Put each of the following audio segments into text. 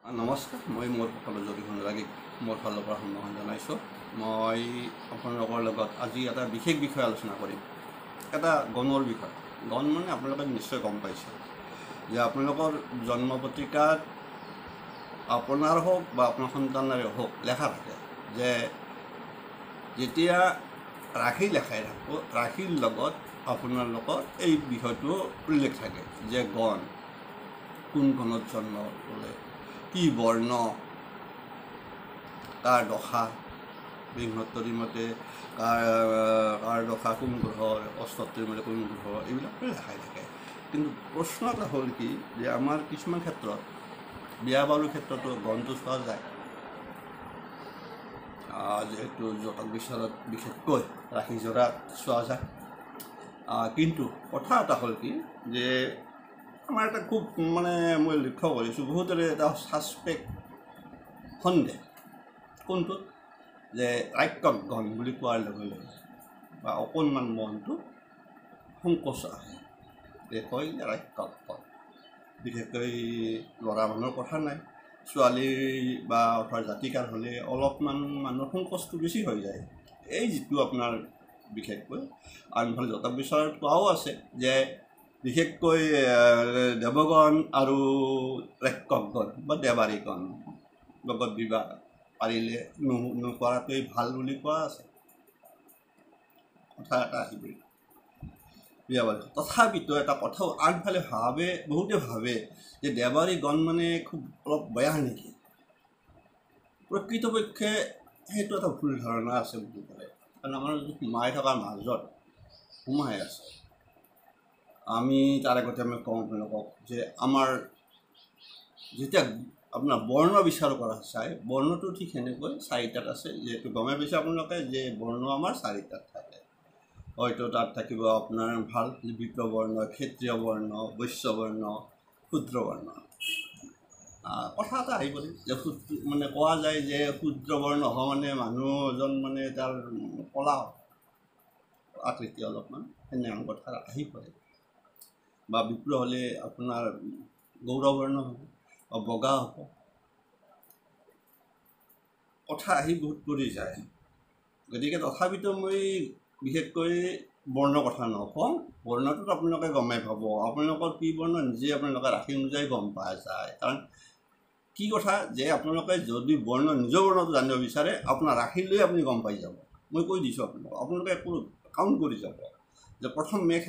নমস্কাৰ, মই মোৰ সকলো জৰিহণৰাগীক মোৰ ফালৰ পৰা সন্মান জনাইছোঁ। মই আপোনালোকৰ লগত আজি এটা বিশেষ বিষয় আলোচনা কৰিম। এটা গণৰ বিষয়। গণ মানে আপোনালোকে নিশ্চয় গম পাইছে যে আপোনালোকৰ জন্ম পত্ৰিকাত আপোনাৰ হওক বা আপোনাৰ সন্তানৰে হওক লেখা থাকে যে যেতিয়া ৰাশি লেখাই থাকোঁ, ৰাশিৰ লগত আপোনালোকৰ এই বিষয়টো উল্লেখ থাকে যে গণ কোন গণত জন্ম ল'লে, কি বৰ্ণ, কাৰ দশা, বৃহত্তৰী মতে কাৰ দশা কোন গ্ৰহৰ, অস্তত্ৰী মতে কোন গ্ৰহৰ, এইবিলাক লেখাই থাকে। কিন্তু প্ৰশ্ন এটা হ'ল কি যে আমাৰ কিছুমান ক্ষেত্ৰত বিয়া বাৰুৰ ক্ষেত্ৰতো গণটো চোৱা যায়, যিহেতু জতক বিচাৰত বিশেষকৈ ৰাশিজোৰা চোৱা যায়। কিন্তু কথা এটা হ'ল কি যে আমাৰ এটা খুব মই লক্ষ্য কৰিছোঁ, বহুতৰে এটা ছাছপেক্ট সন্দেহ কোনটোত যে ৰাক্ষক গণ বুলি কোৱাৰ লগে লগে বা অকণমান মনটো সংকোচ আহে যে কয় যে ৰাক্ষক গণ। বিশেষকৈ ল'ৰা মানুহৰ কথা নাই, ছোৱালী বা অৰ্থাৎ জাতিকাৰ হ'লে অলপমান মানুহৰ সংকোচটো বেছি হৈ যায়। এই যিটো আপোনাৰ বিশেষকৈ আনফালে জতক বিচাৰত কোৱাও আছে যে বিশেষকৈ দেৱগণ আৰু ৰাক্ষকগণ বা দেৱাৰীগণ লগত বিবাহ পাৰিলে নকৰাটোৱেই ভাল বুলি কোৱা আছে। কথা এটা আহিব বিয়া বাৰু। তথাপিতো এটা কথাও আনফালে বহুতে ভাবে যে দেৱাৰীগণ মানে খুব অলপ বেয়া নেকি। প্ৰকৃতপক্ষে সেইটো এটা ভুল ধাৰণা আছে বুলি ক'লে, কাৰণ আমাৰ যদি সোমাই থকাৰ মাজত সোমাই আছে। আমি তাৰ আগতে কওঁ আপোনালোকক যে আমাৰ যেতিয়া আপোনাৰ বৰ্ণ বিচাৰ কৰা যায়, বৰ্ণটো ঠিক সেনেকৈ চাৰিটাত আছে, যিহেতু গমে পাইছে আপোনালোকে যে বৰ্ণ আমাৰ চাৰিটাত থাকে। হয়তো তাত থাকিব আপোনাৰ ভাল বিপ্ৰ বৰ্ণ, ক্ষত্ৰিয় বৰ্ণ, বৈশ্য বৰ্ণ, শূদ্ৰ বৰ্ণ। কথা এটা আহিব যে কোৱা যায় যে শূদ্ৰ বৰ্ণ হোৱা মানে মানুহ এজন তাৰ কলা আকৃতি অলপমান সেনেহেন কথা আহি পৰে। বা বিপ্ৰ হ'লে আপোনাৰ গৌৰবৰ্ণ হ'ব বা বগা হ'ব। কথা আহি বহুত পৰি যায়। গতিকে তথাপিতো মই বিশেষকৈ বৰ্ণৰ কথা নকওঁ। বৰ্ণটোত আপোনালোকে গমেই পাব, আপোনালোকৰ কি বৰ্ণ নিজে আপোনালোকে ৰাশি অনুযায়ী গম পোৱা যায়। কাৰণ কি কথা যে আপোনালোকে যদি নিজৰ বৰ্ণটো জানিব বিচাৰে, আপোনাৰ ৰাশি লৈ আপুনি গম পাই যাব। মই কৈ দিছোঁ আপোনালোকে একো কাউণ্ট কৰি যাব যে প্ৰথম মেঘ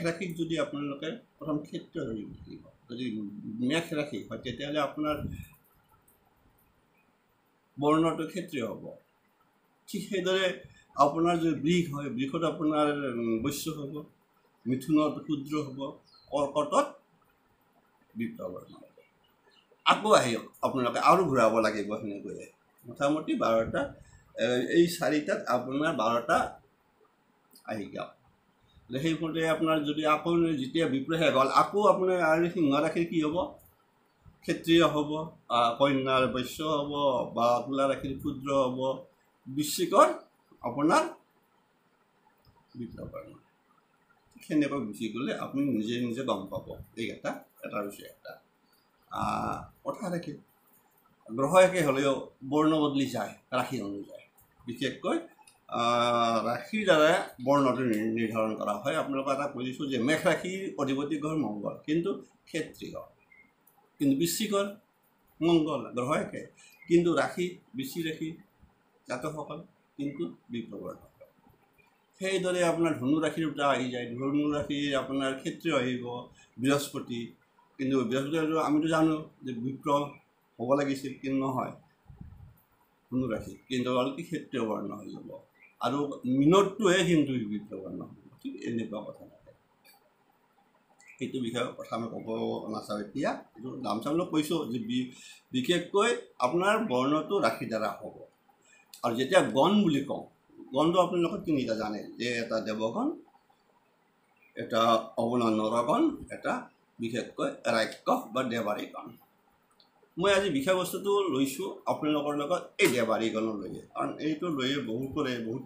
ৰাশিক যদি আপোনালোকে প্ৰথম ক্ষেত্ৰীয় ধৰিব লাগিব। যদি মেঘ ৰাশি হয় তেতিয়াহ'লে আপোনাৰ বৰ্ণটো ক্ষেত্ৰীয় হ'ব। ঠিক সেইদৰে আপোনাৰ যদি বৃষ হয়, বৃষত আপোনাৰ বৈশ্য হ'ব, মিথুনত শূদ্ৰ হ'ব, কৰ্কটত বিপ্ৰ বৰ্ণ হ'ব। আকৌ আহি আপোনালোকে আৰু ঘূৰাব লাগিব সেনেকৈয়ে মোটামুটি 12টা, এই চাৰিটাত আপোনাৰ 12টা আহি গ'ল। সেইমতে আপোনাৰ যদি আকৌ যেতিয়া বিপ্ৰ শেষ হ'ল, আকৌ আপোনাৰ আৰু সিংহ ৰাশিৰ কি হ'ব? ক্ষেত্ৰীয় হ'ব, কন্যাৰ বৈশ্য হ'ব, বা তুলা ৰাশিৰ শূদ্ৰ হ'ব, বৃশ্চিকৰ আপোনাৰ বিপ্ৰ বৰ্ণ। সেনেকৈ গুচি গ'লে আপুনি নিজে নিজে গম পাব। এইকেইটা এটাৰ পিছত এটা কথা থাকে। গ্ৰহ একে হ'লেও বৰ্ণ বদলি যায় ৰাশি অনুযায়ী। বিশেষকৈ ৰাশিৰ দ্বাৰা বৰ্ণটো নিৰ্ধাৰণ কৰা হয়। আপোনালোকে এটা কৈ দিছোঁ যে মেঘ ৰাশিৰ অধিপতি গ্ৰহ মংগল, কিন্তু ক্ষেত্ৰীয়। কিন্তু বৃশ্চিকৰ মংগল গ্ৰহ একে, কিন্তু ৰাশি বৃশ্চিক ৰাশি জাতকসকল কিন্তু বিপ্ৰ বৰ্ণ। সেইদৰে আপোনাৰ ধনু ৰাশিৰ দুটা আহি যায়। ধনু ৰাশিৰ আপোনাৰ ক্ষেত্ৰীয় আহিব বৃহস্পতি, কিন্তু বৃহস্পতি আমিতো জানো যে বিপ্ৰ হ'ব লাগিছিল, কিন্তু নহয় ধনু ৰাশি, কিন্তু অলৰেডি ক্ষেত্ৰীয় বৰ্ণ হৈ যাব। আৰু মিনতটোহে কিন্তু বিপ্ৰ বৰ্ণ হ'ব। ঠিক এনেকুৱা কথা থাকে। সেইটো বিষয়ে কথা আমি ক'ব নাচাওঁ এতিয়া। কিন্তু নাম কৈছোঁ যে বিশেষকৈ আপোনাৰ বৰ্ণটো ৰাশিৰ দ্বাৰা হ'ব। আৰু যেতিয়া গণ বুলি কওঁ, গণটো আপোনালোকে তিনিটা জানে যে এটা দেৱগণ, এটা অৱনন নৰগণ, এটা বিশেষকৈ ৰাক্ষস বা দেৱাৰীগণ। মই আজি বিষয়বস্তুটো লৈছোঁ আপোনালোকৰ লগত এই দেৱাৰীগণৰ লৈয়ে, কাৰণ এইটো লৈয়ে বহুতৰে বহুত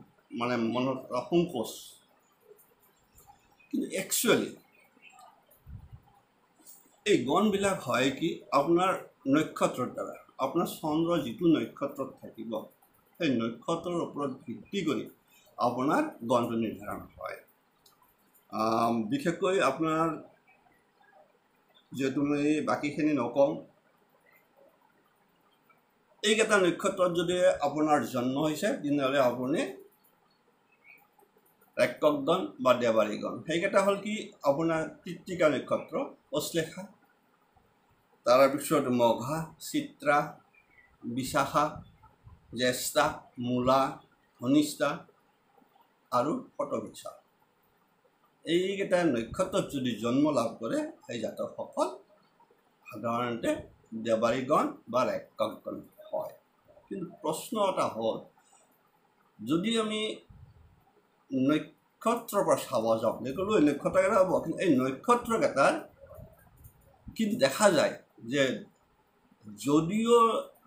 মনত সংকোচ। কিন্তু একচুৱেলি এই গণবিলাক হয় কি আপোনাৰ নক্ষত্ৰৰ দ্বাৰা আপোনাৰ চন্দ্ৰ যিটো নক্ষত্ৰত থাকিব সেই নক্ষত্ৰৰ ওপৰত ভিত্তি কৰি আপোনাৰ গণটো নিৰ্ধাৰণ হয়। বিশেষকৈ আপোনাৰ যিহেতু মই বাকীখিনি নকওঁ, এইকেইটা নক্ষত্ৰত যদি আপোনাৰ জন্ম হৈছে তেনেহ'লে আপুনি একক গণ বা দেৱাৰী গণ। সেইকেইটা হ'ল কি আপোনাৰ কৃত্তিকা নক্ষত্ৰ, অশ্লেষা, তাৰপিছত মঘা, চিত্ৰা, বিশাখা, জ্যেষ্ঠা, মূলা, ধনিষ্ঠা আৰু শতভিষা। এইকেইটা নক্ষত্ৰত যদি জন্ম লাভ কৰে সেই জাতকসকল সাধাৰণতে দেৱাৰী গণ বা একক গণ হয়। কিন্তু প্ৰশ্ন এটা হ'ল, যদি আমি নক্ষত্ৰৰ পৰা চাব যাওঁ, দেখলো এই নক্ষত্ৰকেইটা হ'ব, কিন্তু এই নক্ষত্ৰকেইটাৰ কিন্তু দেখা যায় যে যদিও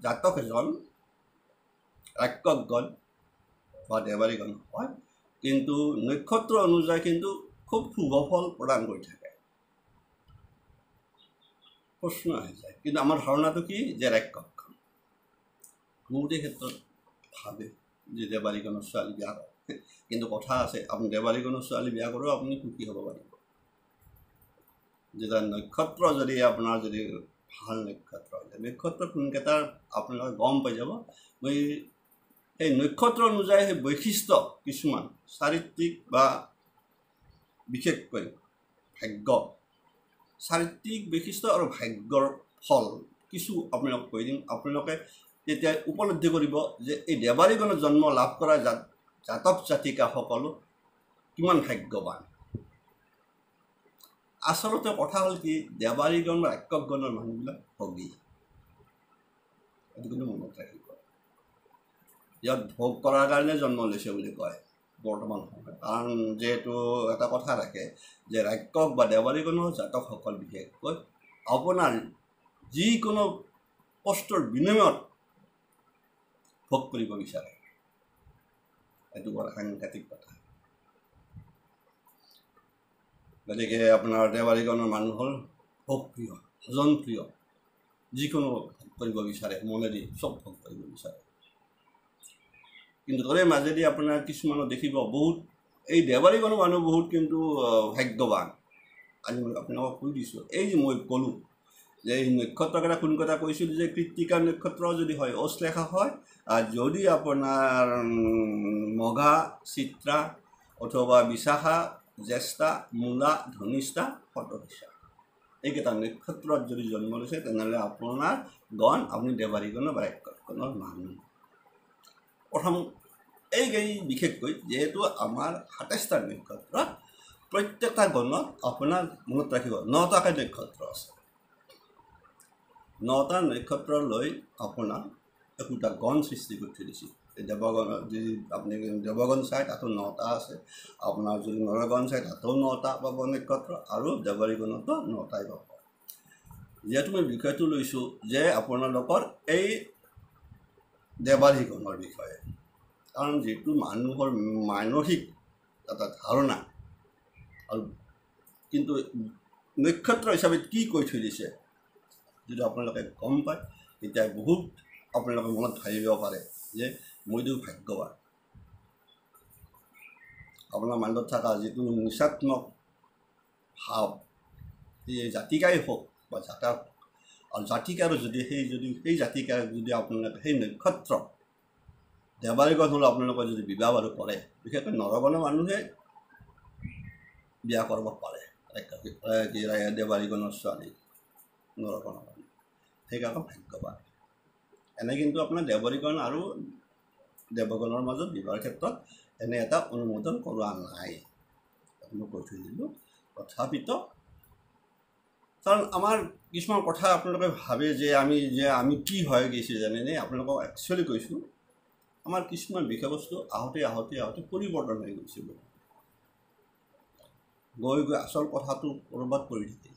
জাতক এজন একক গণ বা দেৱাৰী গণ হয়, কিন্তু নক্ষত্ৰ অনুযায়ী কিন্তু খুব শুভ ফল প্ৰদান কৰি থাকে। প্ৰশ্ন আহি যায়, কিন্তু আমাৰ ধাৰণাটো কি যে একক গণ। বহুতে ক্ষেত্ৰত ভাবে যে দেৱাৰী গণৰ ছোৱালী বিয়া কৰে, কিন্তু কথা আছে আপুনি দেৱাৰী গণৰ ছোৱালী বিয়া কৰিও আপুনি সুখী হ'ব পাৰিব। যেতিয়া নক্ষত্ৰ যদি আপোনাৰ যদি ভাল নক্ষত্ৰ হয়, নক্ষত্ৰ কোনকেইটাৰ আপোনালোকে গম পাই যাব। মই সেই নক্ষত্ৰ অনুযায়ী সেই বৈশিষ্ট্য কিছুমান চাৰিত্ৰিক বা বিশেষকৈ ভাগ্য, চাৰিত্ৰিক বৈশিষ্ট্য আৰু ভাগ্যৰ ফল কিছু আপোনালোকক কৈ দিম। আপোনালোকে তেতিয়া উপলব্ধি কৰিব যে এই দেৱাৰী গণত জন্ম লাভ কৰা জাতক জাতিকাসকলো কিমান ভাগ্যৱান। আচলতে কথা হ'ল কি, দেৱাৰী গণ বা একক গণৰ মানুহবিলাক ভোগী। এইটো কিন্তু মনত ৰাখিব। ইয়াত ভোগ কৰাৰ কাৰণে জন্ম লৈছে বুলি কয় বৰ্তমান সময়ত। কাৰণ যিহেতু এটা কথা ৰাখে যে একক বা দেৱাৰী গণৰ জাতকসকল বিশেষকৈ আপোনাৰ যিকোনো কষ্টৰ বিনিময়ত ভোগ কৰিব বিচাৰে। এইটো বৰ সাংঘাতিক কথা। গতিকে আপোনাৰ দেৱাৰী গণৰ মানুহ হ'ল ভোগপ্ৰিয়, ভোজনপ্ৰিয়, যিকোনো ভোগ কৰিব বিচাৰে, মনেদি চব ভোগ কৰিব বিচাৰে। কিন্তু তাৰে মাজেদি আপোনাৰ কিছুমানৰ দেখিব বহুত এই দেৱাৰী গণৰ মানুহ বহুত কিন্তু ভাগ্যৱান। আজি মই আপোনালোকক কৈ দিছোঁ, এই যে মই ক'লোঁ যে এই নক্ষত্ৰকেইটা কোন কথা কৈছিলোঁ যে কৃত্তিকা নক্ষত্ৰ যদি হয়, অশ্লেষা হয়, আৰু যদি আপোনাৰ মঘা, চিত্ৰা অথবা বিশাখা, জ্যেষ্ঠা, মূলা, ধনিষ্ঠা, শতভিষা, এইকেইটা নক্ষত্ৰত যদি জন্ম লৈছে তেনেহ'লে আপোনাৰ গণ আপুনি দেৱাৰী গণ বা একক গণৰ মানুহ। প্ৰথম এই বিশেষকৈ যিহেতু আমাৰ ২৭টা নক্ষত্ৰত প্ৰত্যেকটা গণত আপোনাৰ মনত ৰাখিব ৯টাকৈ নক্ষত্ৰ আছে। ৯টা নক্ষত্ৰ লৈ আপোনাৰ একোটা গণ সৃষ্টি কৰি থৈ দিছিল। দেৱগণ যদি আপুনি দেৱগণ চাই তাতো ৯টা আছে, আপোনাৰ যদি নৰগণ চাই তাতো ৯টা পাব নক্ষত্ৰ, আৰু দেৱাৰী গণতো ৯টাই পাব। যিহেতু মই বিষয়টো লৈছোঁ যে আপোনালোকৰ এই দেৱাৰী গণৰ বিষয়ে, কাৰণ যিটো মানুহৰ মানসিক এটা ধাৰণা আৰু কিন্তু নক্ষত্ৰ হিচাপে কি কৈ থৈ দিছে যদি আপোনালোকে গম পায়, তেতিয়া বহুত আপোনালোকে মনত ভাবিব পাৰে যে মইতো ভাগ্যৱান। আপোনাৰ মনত থকা যিটো নিচাত্মক ভাৱ, সেই জাতিকাই হওক বা জাতক, আৰু জাতিকাৰো যদি সেই জাতিকাক যদি আপোনালোকে সেই নক্ষত্ৰ দেৱাৰী গণ হ'লে আপোনালোকে যদি বিবাহ বাৰু কৰে, বিশেষকৈ নৰগণৰ মানুহে বিয়া কৰিব পাৰে দেৱাৰী গণৰ ছোৱালী, নৰগণৰ মানুহ, সেইকাৰণে ভাগ্যৱান। এনে কিন্তু আপোনাৰ দেৱাৰী গণ আৰু দেৱগণৰ মাজত বিবাহৰ ক্ষেত্ৰত এনে এটা অনুমোদন কৰোৱা নাই, মই কৈ থৈ দিলোঁ। তথাপিতো কাৰণ আমাৰ কিছুমান কথা আপোনালোকে ভাবে যে আমি কি হৈ গৈছে জানেনে, আপোনালোকক একচুৱেলি কৈছোঁ আমাৰ কিছুমান বিষয়বস্তু আহোঁতে পৰিৱৰ্তন হৈ গৈছে। গৈ আচল কথাটো ক'ৰবাত পৰি থাকে,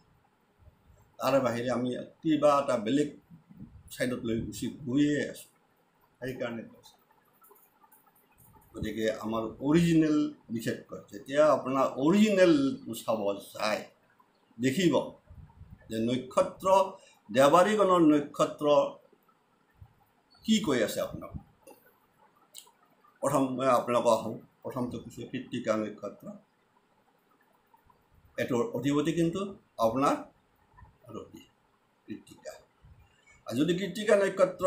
তাৰ বাহিৰে আমি কিবা এটা বেলেগ ছাইডত লৈ গৈয়ে আছোঁ। সেইকাৰণে কৈছোঁ, গতিকে আমাৰ অৰিজিনেল বিশেষকৈ যেতিয়া আপোনাৰ অৰিজিনেলটো চাব যায়, দেখিব যে নক্ষত্ৰ দেৱাৰীগণৰ নক্ষত্ৰ কি কৈ আছে আপোনাক? প্ৰথম মই আপোনালোকক আহোঁ। প্ৰথমটো কৈছোঁ কৃত্তিকা নক্ষত্ৰ। এইটোৰ অধিপতি কিন্তু আপোনাৰ ৰবি, কৃত্তিকা। আৰু যদি কৃত্তিকা নক্ষত্ৰ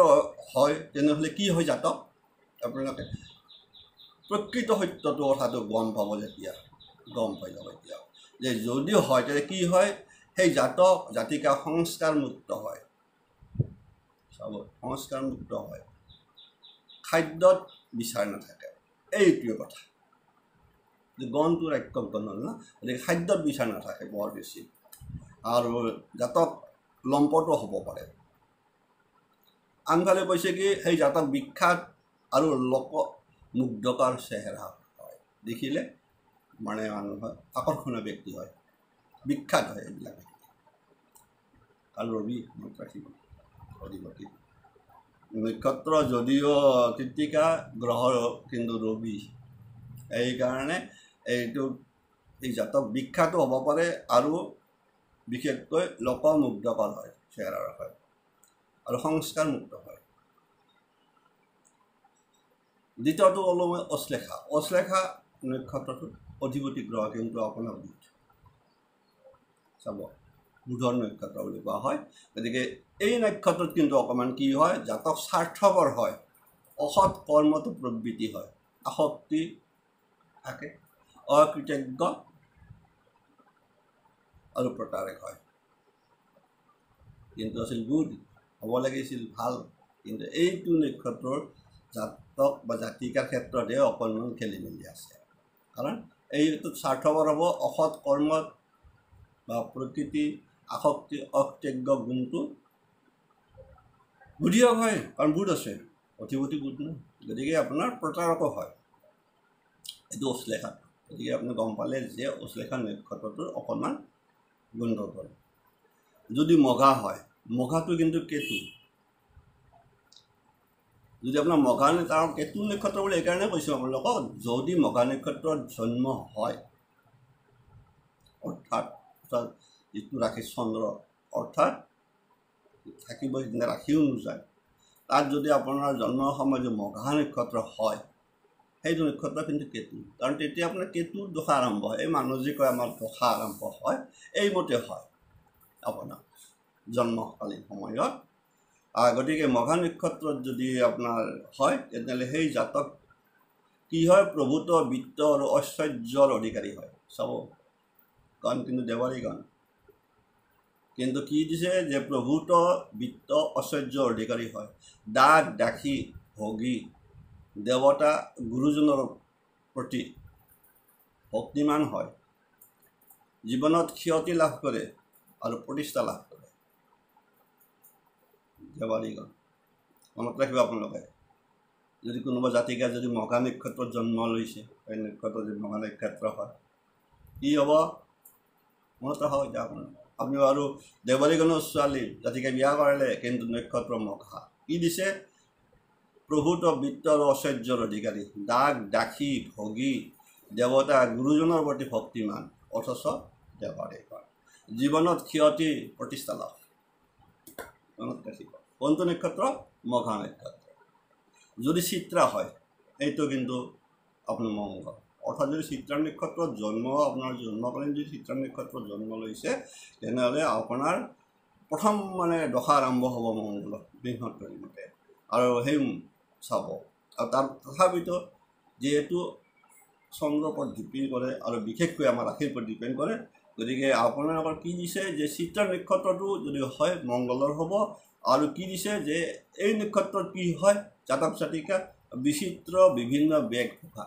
হয় তেনেহ'লে কি হয় জাতক? আপোনালোকে প্ৰকৃত সত্যটো কথাটো গম পাব, যেতিয়া গম পাই যাব এতিয়া যে যদিও হয় তেতিয়া কি হয়, সেই জাতক জাতিকা সংস্কাৰমুক্ত হয়। চাব, সংস্কাৰমুক্ত হয়, খাদ্যত বিচাৰ নাথাকে। এইটোৱে কথা, গণটো ৰাক্ষস গণ হ'ল না, গতিকে খাদ্যত বিচাৰ নাথাকে বৰ বেছি, আৰু জাতক লম্পটো হ'ব পাৰে। আনফালে কৈছে কি, সেই জাতক বিখ্যাত আৰু লোকমুগ্ধকৰ চেহেৰা হয়, দেখিলে মানে মানুহৰ আকৰ্ষণীয় ব্যক্তি হয়, বিখ্যাত হয় এইবিলাক ব্যক্তি। আৰু ৰবি মনত ৰাখিব অধিপতি নক্ষত্ৰ যদিও কৃত্তিকা গ্ৰহৰ কিন্তু ৰবি, এইকাৰণে এইটো এই জাতক বিখ্যাতো হ'ব পাৰে আৰু বিশেষকৈ লোকমুগ্ধকৰ হয়, চেহেৰাৰ হয়, আৰু সংস্কাৰমুক্ত হয়। দ্বিতীয়টো ক'লোঁ মই অশ্লেষা। অশ্লেষা নক্ষত্ৰটোৰ অধিপতি গ্ৰহ কিন্তু আপোনাৰ বুধ। চাব, বুধৰ নক্ষত্ৰ বুলি কোৱা হয়। গতিকে এই নক্ষত্ৰত কিন্তু অকণমান কি হয়, জাতক স্বাৰ্থপৰ হয়, অসৎ কৰ্মটো প্ৰবৃত্তি হয়, আসক্তি থাকে, অকৃতজ্ঞ আৰু প্ৰতাৰক হয়। কিন্তু আছিল গুড, হ'ব লাগিছিল ভাল, কিন্তু এইটো নক্ষত্ৰৰ জাতক বা জাতিকাৰ ক্ষেত্ৰতহে অকণমান খেলি মেলি আছে। কাৰণ এইটোত স্বাৰ্থপৰ হ'ব, অসৎ কৰ্মত বা প্ৰকৃতি আসক্তি অকৃতজ্ঞ গুণটো বুধিও হয়, কাৰণ বুধ আছে, অধিপতি বুধ ন, গতিকে আপোনাৰ প্ৰতাৰকো হয়। এইটো অশ্লেষা। গতিকে আপুনি গম পালে যে অশ্লেষা নক্ষত্ৰটোৰ অকণমান গণ্ডগোল। যদি মঘা হয়, মঘাটো কিন্তু কেতু। যদি আপোনাৰ মঘা তাৰ কেতু নক্ষত্ৰ বুলি এইকাৰণে কৈছোঁ আপোনালোকক, যদি মঘা নক্ষত্ৰত জন্ম হয়, অৰ্থাৎ যিটো ৰাশি চন্দ্ৰ অৰ্থাৎ থাকিব, সেইদিনা ৰাখিও নোযায়, তাত যদি আপোনাৰ জন্মৰ সময়ত যদি মঘা নক্ষত্ৰ হয়, সেইটো নক্ষত্ৰ কিন্তু কেতু। কাৰণ তেতিয়া আপোনাৰ কেতুৰ দশা আৰম্ভ হয়, এই মানুহ যি কয় আমাৰ দশা আৰম্ভ হয়, এইমতে হয় আপোনাৰ জন্মকালীন সময়ত। গতিকে মঘা নক্ষত্ৰত যদি আপোনাৰ হয়, তেনেহ'লে সেই জাতক কি হয়, প্ৰভূত বিত্ত আৰু ঐশ্বৰ্যৰ অধিকাৰী হয়। চাব, গণ কিন্তু দেৱাৰী গণ, কিন্তু কি দিছে যে প্ৰভূত বিত্ত ঐশ্বৰ্যৰ অধিকাৰী হয়, দাস দাসী ভোগী দেৱতা গুৰুজনৰ প্ৰতি ভক্তিমান হয়, জীৱনত ক্ষতি লাভ কৰে আৰু প্ৰতিষ্ঠা লাভ কৰে। দেৱাৰীগণ মনত ৰাখিব আপোনালোকে, যদি কোনোবা জাতিকা যদি মঘা নক্ষত্ৰত জন্ম লৈছে, এই নক্ষত্ৰ যদি মঘা নক্ষত্ৰ হয়, কি হ'ব মনত ৰাখক। এতিয়া আপুনি আৰু দেৱাৰীগণৰ ছোৱালী জাতিকা বিয়া কৰালে, কিন্তু নক্ষত্ৰ মঘা, কি দিছে, প্ৰভূত বিত্ত আৰু ঐশ্বৰ্যৰ অধিকাৰী, দাস দাসী ভোগী দেৱতা গুৰুজনৰ প্ৰতি ভক্তিমান, অথচ দেৱাৰীগণ জীৱনত ক্ষতি প্ৰতিষ্ঠা লাভ। মনত ৰাখিব, কোনটো নক্ষত্ৰ? মঘা নক্ষত্ৰ। যদি চিত্ৰা হয়, এইটো কিন্তু আপোনাৰ মংগল, অৰ্থাৎ যদি চিত্ৰা নক্ষত্ৰত জন্ম, আপোনাৰ জন্মকালীন যদি চিত্ৰা নক্ষত্ৰত জন্ম লৈছে, তেনেহ'লে আপোনাৰ প্ৰথম মানে দশা আৰম্ভ হ'ব মংগলৰ বৃহস্পতিৰ মতে। আৰু সেই চাব, আৰু তাৰ তথাপিতো যিহেতু চন্দ্ৰৰ ওপৰত ডিপেণ্ড কৰে আৰু বিশেষকৈ আমাৰ ৰাশিৰ ওপৰত ডিপেণ্ড কৰে, গতিকে আপোনালোকৰ কি দিছে যে চিত্ৰা নক্ষত্ৰটো যদি হয় মংগলৰ হ'ব। আৰু কি দিছে যে এই নক্ষত্ৰত কি হয়, জাতক জাতিকা বিচিত্ৰ বিভিন্ন বেশভূষা,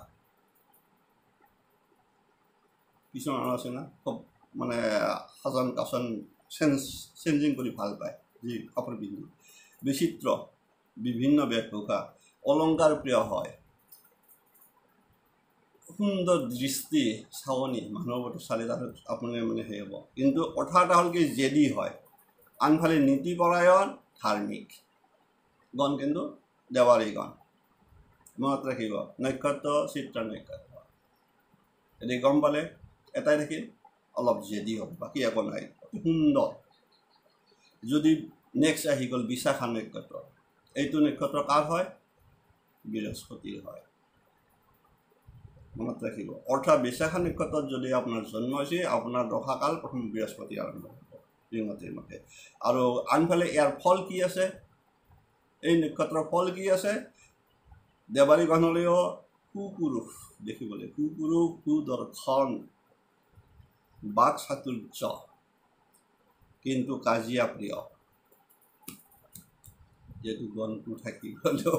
কিছুমান আছে না, খুব মানে সাজন কাচন চেঞ্জিং কৰি ভাল পায়, যি কাপোৰ পিন্ধি বিচিত্ৰ বিভিন্ন বেশভূষা, অলংকাৰ প্ৰিয় হয়, সুন্দৰ দৃষ্টি চাৱনি মানুহৰ প্ৰতি চালে তাত আপুনি মানে সেই হ'ব। কিন্তু কথা এটা হ'ল কি, জেদি হয়, আনফালে নীতিপৰায়ণ ধাৰ্মিক গণ কিন্তু দেৱাৰী গণ। মনত ৰাখিব, নক্ষত্ৰ চিত্ৰা নক্ষত্ৰ। এতিয়া গম পালে, এটাই থাকিল অলপ জেদি হ'ব, বাকী একো নাই, অতি সুন্দৰ। যদি নেক্সট আহি গ'ল বিশাখা নক্ষত্ৰ। এইটো নক্ষত্ৰ কাৰ হয়? বৃহস্পতিৰ হয়। মনত ৰাখিব। অৰ্থাৎ বিশাখা নক্ষত্ৰত যদি আপোনাৰ জন্ম হৈছে, আপোনাৰ দশাকাল প্ৰথম বৃহস্পতি আৰম্ভ হ'ব শ্ৰীমতীৰ মতে। আৰু আনফালে ইয়াৰ ফল কি আছে? এই নক্ষত্ৰৰ ফল কি আছে? দেৱাৰীগণলৈও সুপুৰুষ দেখিবলৈ, সুপুৰুষ, সুদৰ্শন, বাক চাতুৰ্য, কিন্তু কাজিয়া প্ৰিয়। যিহেতু গণটো থাকি গ'লেও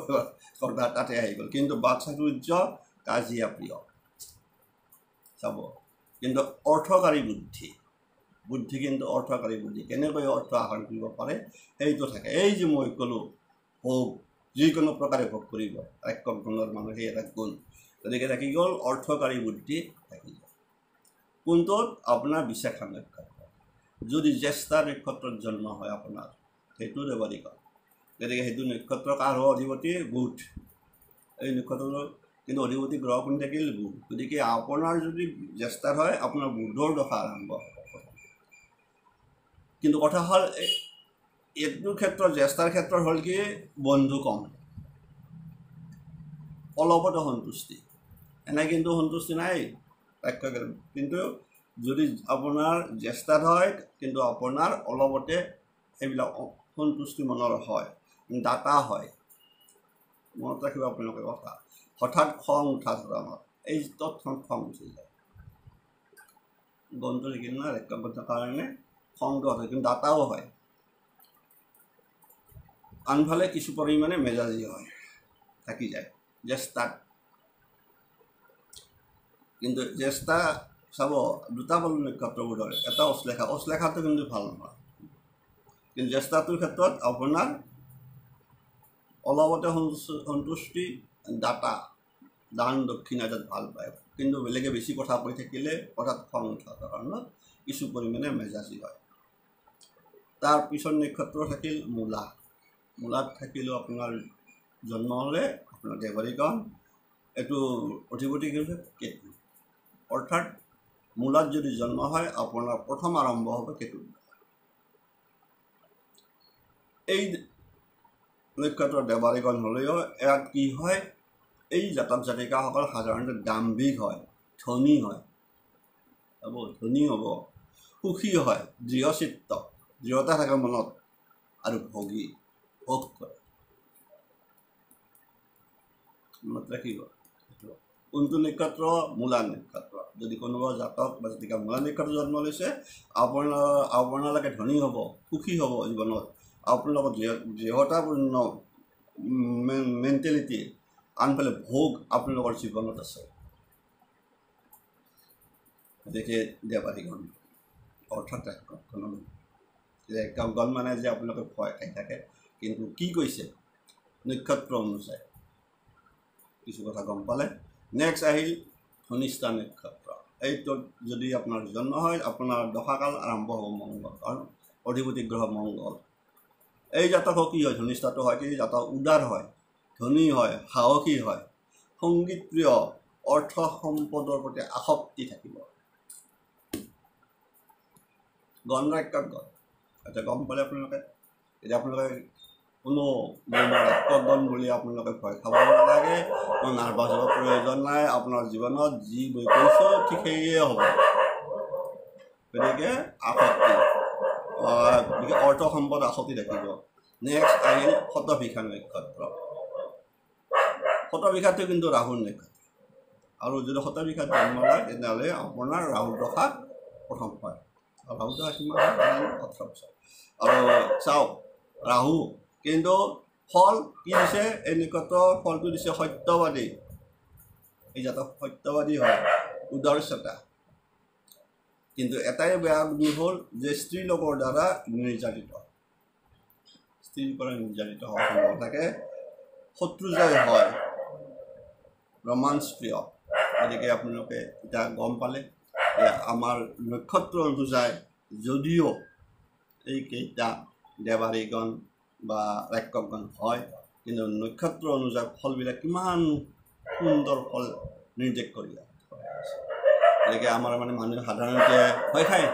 কথা তাতে আহি গ'ল, কিন্তু বাক চাতুৰ্য, কাজিয়া প্ৰিয়। চাব, কিন্তু অৰ্থকাৰী বুদ্ধি, বুদ্ধি কিন্তু অৰ্থকাৰী বুদ্ধি। কেনেকৈ অৰ্থ আহৰণ কৰিব পাৰে সেইটো থাকে। এই যে মই ক'লোঁ ভোগ, যিকোনো প্ৰকাৰে ভোগ কৰিব, ৰাক্ষস গুণৰ মানুহে এটা গুণ। গতিকে থাকি গ'ল অৰ্থকাৰী বুদ্ধি থাকি গ'ল। কোনটোত? আপোনাৰ বিশাখা নক্ষত্ৰ। যদি জ্যেষ্ঠা নক্ষত্ৰত জন্ম হয় আপোনাৰ, সেইটো দেৱাৰীগণ। গতিকে সেইটো নক্ষত্ৰ কাৰ হোৱা অধিপতি? বুধ। এই নক্ষত্ৰৰ কিন্তু অধিপতি গ্ৰহ কোন থাকিল? বুধ। গতিকে আপোনাৰ যদি জ্যেষ্ঠাৰ হয়, আপোনাৰ বুধৰ দশা আৰম্ভ হ'ব। কিন্তু কথা হ'ল এইটো ক্ষেত্ৰত, জ্যেষ্ঠাৰ ক্ষেত্ৰত হ'ল কি? বন্ধু কম, অলপতে সন্তুষ্টি। এনে কিন্তু সন্তুষ্টি নাই। কিন্তু যদি আপোনাৰ জ্যেষ্ঠাত হয়, কিন্তু আপোনাৰ অলপতে সেইবিলাক সন্তুষ্টি মনৰ হয়, দাতা হয়। মনত ৰাখিব আপোনালোকে কথা। হঠাৎ খং উঠা ধৰণৰ, এই তৎক্ষণাৎ খং উঠি যায়। গণটো দেখিল না, ৰাক্ষসৰ কাৰণে খংটো হয়, কিন্তু দাতাও হয়। আনফালে কিছু পৰিমাণে মেজাজী হয়, থাকি যায় জ্যেষ্ঠাত। কিন্তু জ্যেষ্ঠা চাব দুটা পল নক্ষত্ৰবোৰৰ, এটা অশ্লেষা। অশ্লেষাটো কিন্তু ভাল নহয়। কিন্তু জ্যেষ্ঠাটোৰ ক্ষেত্ৰত আপোনাৰ অলপতে সন্তুষ্টি, দাতা, দান দক্ষিণা তাত ভাল পায়। কিন্তু বেলেগে বেছি কথা কৈ থাকিলে হঠাৎ খং উঠা কাৰণত কিছু পৰিমাণে মেজাজী হয়। তাৰ পিছত নক্ষত্ৰ থাকিল মূলা। মূলাত থাকিলেও আপোনাৰ জন্ম হ'লে আপোনাৰ দেৱাৰীগণ, এইটো অধিপতি কি হৈছে? কেতু। অৰ্থাৎ মূলাত যদি জন্ম হয়, আপোনাৰ প্ৰথম আৰম্ভ হ'ব কেতু। এই নক্ষত্ৰ দেৱাৰীগণ হ'লেও ইয়াত কি হয়? এই জাতক জাতিকাসকল সাধাৰণতে দাম্ভিক হয়, ধনী হয়, ধনী হ'ব, সুখী হয়, দৃঢ়চিত্ত, দৃঢ়তা থাকে মনত, আৰু ভোগী, ভোগ কৰে। মনত ৰাখিব। কোনটো নক্ষত্ৰ? মূলা নক্ষত্ৰ। যদি কোনোবা জাতক বা জাতিকা মূলা নক্ষত্ৰ জন্ম লৈছে, আপোনালোকে ধনী হ'ব, সুখী হ'ব জীৱনত। আপোনালোকৰ দৃঢ়তাপূৰ্ণ মেণ্টেলিটি, আনফালে ভোগ আপোনালোকৰ জীৱনত আছে। গতিকে দেৱাৰীগণ অৰ্থাৎ ৰাক্ষসগণ মানে যে আপোনালোকে ভয় খাই থাকে, কিন্তু কি কৈছে নক্ষত্ৰ অনুযায়ী কিছু কথা গম পালে। নেক্সট আহিল ধনিষ্ঠা নক্ষত্ৰ। এইটোত যদি আপোনাৰ জন্ম হয়, আপোনাৰ দশাকাল আৰম্ভ হ'ব মংগল, কাৰণ অধিপতি গ্ৰহ মংগল। এই জাতক কি হয়? ধনিষ্ঠাটো হয় কি? জাতক উদাৰ হয়, ধনী হয়, সাহসী হয়, সংগীত প্ৰিয়, অৰ্থ সম্পদৰ প্ৰতি আসক্তি থাকিব। গণ ৰাক্ষসগণ এতিয়া গম পালে আপোনালোকে। এতিয়া আপোনালোকে কোনো ৰাক্ষসগণ বুলি আপোনালোকে ভয় খাব নালাগে, কোনো নাৰ্ভাছ হোৱাৰ প্ৰয়োজন নাই। আপোনাৰ জীৱনত যি মই কৈছোঁ ঠিক সেয়ে হ'ব। গতিকে আসক্তি, অৰ্থ সম্পদ আসক্তি থাকিব। নেক্সট আহিল শতভিষা নক্ষত্ৰ। শতভিষাটো কিন্তু ৰাহুৰ নক্ষত্ৰ, আৰু যদি শতভিষাত জন্ম হয় তেনেহ'লে আপোনাৰ ৰাহুৰ দশা প্ৰথম হয়। ৰাহু দশা কিমান হয়? 18 বছৰ। আৰু চাওক ৰাহু কিন্তু ফল কি দিছে? এই নক্ষত্ৰৰ ফলটো দিছে সত্যবাদী। এই জাতক সত্যবাদী হয়, উদাৰচতা। কিন্তু এটাই বেয়া গুণ হ'ল যে স্ত্ৰী লোকৰ দ্বাৰা নিৰ্যাতিত, স্ত্ৰীৰ পৰা নিৰ্যাতিত হোৱাৰ সম্ভৱ থাকে, শত্ৰুজয় হয়, ৰোমাঞ্চ প্ৰিয়। গতিকে আপোনালোকে এতিয়া গম পালে আমাৰ নক্ষত্ৰ অনুযায়ী যদিও এইকেইটা দেৱাৰীগণ বা ৰাক্ষসগণ হয়, কিন্তু নক্ষত্ৰ অনুযায়ী ফলবিলাক কিমান সুন্দৰ ফল নিৰ্দেশ কৰি আছে। গতিকে আমাৰ মানে মানুহে সাধাৰণতে ভয় খায়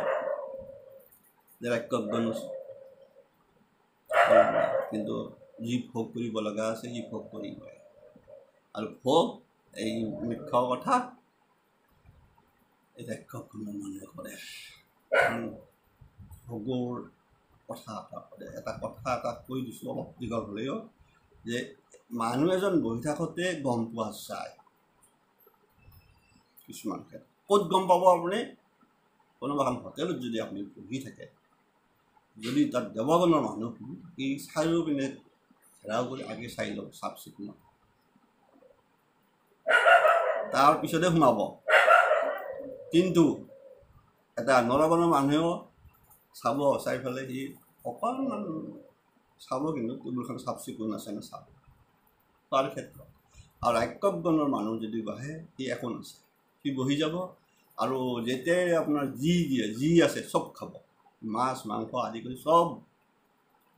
যে ৰাক্ষসগণ কিন্তু যি ভোগ কৰিব লগা আছে সি ভোগ কৰিবই আৰু ভোগ এই মুখ্য কথা এই ৰাক্ষসখনৰ মানুহে কৰে ভোগৰ কথা এটা কৰে এটা কথা এটা কৈ দিছোঁ অলপ দীঘল হ'লেও যে মানুহ এজন বহি থাকোঁতে গম পোৱা যায় কিছুমান ক্ষেত্ৰত ক'ত গম পাব আপুনি কোনোবা এখন হোটেলত যদি আপুনি বহি থাকে যদি তাত দেৱগণৰ মানুহ এই চাৰিও পিনে ঘেৰাও কৰি আগে চাই লওক চাফ চিকুণ তাৰপিছতে সোমাব কিন্তু এটা নৰগণৰ মানুহেও চাব চাই পেলাই সি অকণমান চাব কিন্তু টেবুলখন চাফ চিকুণ আছে নে চাব তাৰ ক্ষেত্ৰত আৰু ৰাক্ষসগণৰ মানুহ যদি বহে সি একো নাছে সি বহি যাব আৰু যেতিয়াই আপোনাৰ যি আছে চব খাব মাছ মাংস আদি কৰি চব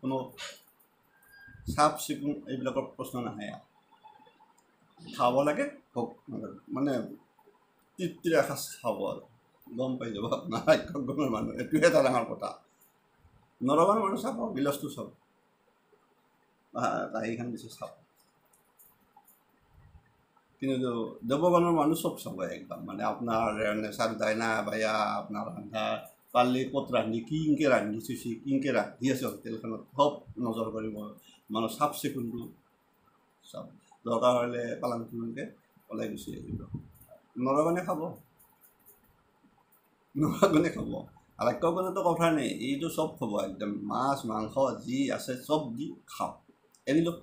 কোনো চাফ চিকুণ এইবিলাকৰ প্ৰশ্ন নাহে খাব লাগে মানে তৃপ্তিৰে এসাঁজ খাব আৰু গম পাই যাব আপোনাৰ ৰাক্ষসগণৰ মানুহ এইটোহে এটা ডাঙৰ কথা নৰগণৰ মানুহ চাব বিলাসটো চাব কাঁহীখন বেছি চাব কিন্তু দেৱগণৰ মানুহ চব চাব একদম মানে আপোনাৰ নেচাৰ দাইনা বায়া আপোনাৰ ৰান্ধা পালি ক'ত ৰান্ধি কিনকৈ ৰান্ধি থৈছে কিনকৈ ৰান্ধি আছে হোটেলখনত চব নজৰ কৰিব মানুহ চাফ চিকুণটো চাব দৰকাৰ হ'লে পালাং পুলুংকৈ ওলাই গুচি আহিব নৰগণে খাব ৰাক্ষসগণেতো কথা নাই এইটো চব খাব একদম মাছ মাংস যি আছে চব দি খাওঁ এৰিলোঁ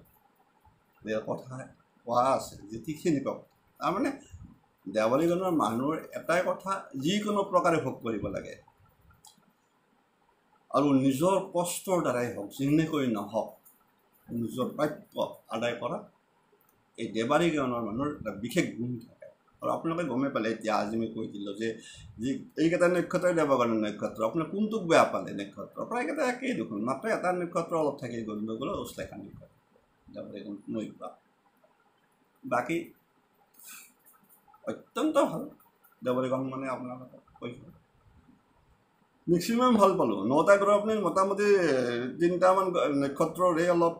কথা কোৱা আছে যেতিখিনি কওক তাৰমানে দেৱালীগণৰ মানুহৰ এটাই কথা যিকোনো প্ৰকাৰে ভোগ কৰিব লাগে আৰু নিজৰ কষ্টৰ দ্বাৰাই হওক যেনেকৈ নহওক নিজৰ প্ৰাপ্য আদায় কৰা এই দেৱালীগণৰ মানুহৰ এটা বিশেষ গুণ থাকে আৰু আপোনালোকে গমেই পালে এতিয়া আজি মই কৈ দিলোঁ যে যি এইকেইটা নক্ষত্ৰই দেৱগণৰ নক্ষত্ৰ আপোনাৰ কোনটোক বেয়া পালে নক্ষত্ৰ প্ৰায়কেইটা একেই দেখোন মাত্ৰ এটা নক্ষত্ৰ অলপ থাকি গ'ল উচ্লেখা নক্ষত্ৰ দেৱালীগণ নৈবা বাকী অত্যন্ত ভাল দেৱালীগণ মানে আপোনালোকক কৈছোঁ মেক্সিমাম ভাল পালোঁ 9টা গ্ৰহ আপুনি মোটামুটি 3টামান নক্ষত্ৰৰে অলপ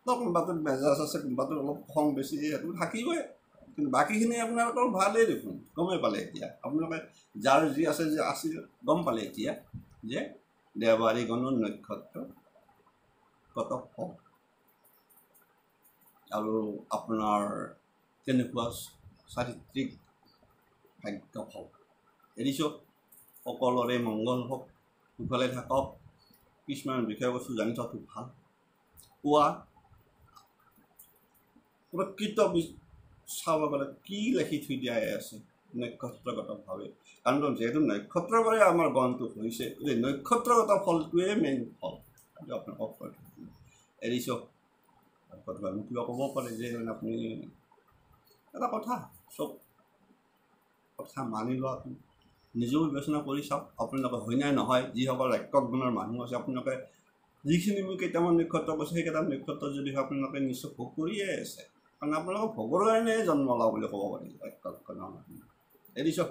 কোনোবাটোত মেজাজ আছে কোনোবাটোত অলপ খং বেছি সেইটো থাকিবই কিন্তু বাকীখিনি আপোনালোকৰ ভালেই দেখোন গমেই পালে এতিয়া আপোনালোকে যাৰ যি আছে যে আছিল গম পালে এতিয়া যে দেৱালীগণৰ নক্ষত্ৰ কত ফল আৰু আপোনাৰ কেনেকুৱা চাৰিত্ৰিক ভাগ্য ফল এৰিছোঁ সকলোৰে মংগল হওক সুফালে থাকক কিছুমান বিষয়বস্তু জানি থোৱাটো ভাল পুৱা প্ৰকৃত চাব গ'লে কি লেখি থৈ দিয়াই আছে নক্ষত্ৰগতভাৱে কাৰণ যিহেতু নক্ষত্ৰৰ পৰাই আমাৰ গণটো হৈছে এই নক্ষত্ৰগত ফলটোৱে মেইন ফল সেইটো আপোনালোকক কৈ এৰিছোঁ মোক কিবা ক'ব পাৰে যে মানে আপুনি এটা কথা চব কথা মানি লোৱাটো নিজেও বিবেচনা কৰি চাওক আপোনালোকে হয় নাই নহয় যিসকল ৰাক্ষসগণৰ মানুহ আছে আপোনালোকে যিখিনি মই কেইটামান নক্ষত্ৰ কৈছে সেইকেইটা নক্ষত্ৰ যদি আপোনালোকে নিশ্চয় ভোগ কৰিয়ে আছে কাৰণ আপোনালোকক ভোগৰ কাৰণে জন্ম লোৱা বুলি ক'ব পাৰি ৰাক্ষসগণৰ মানুহ এৰিছোঁ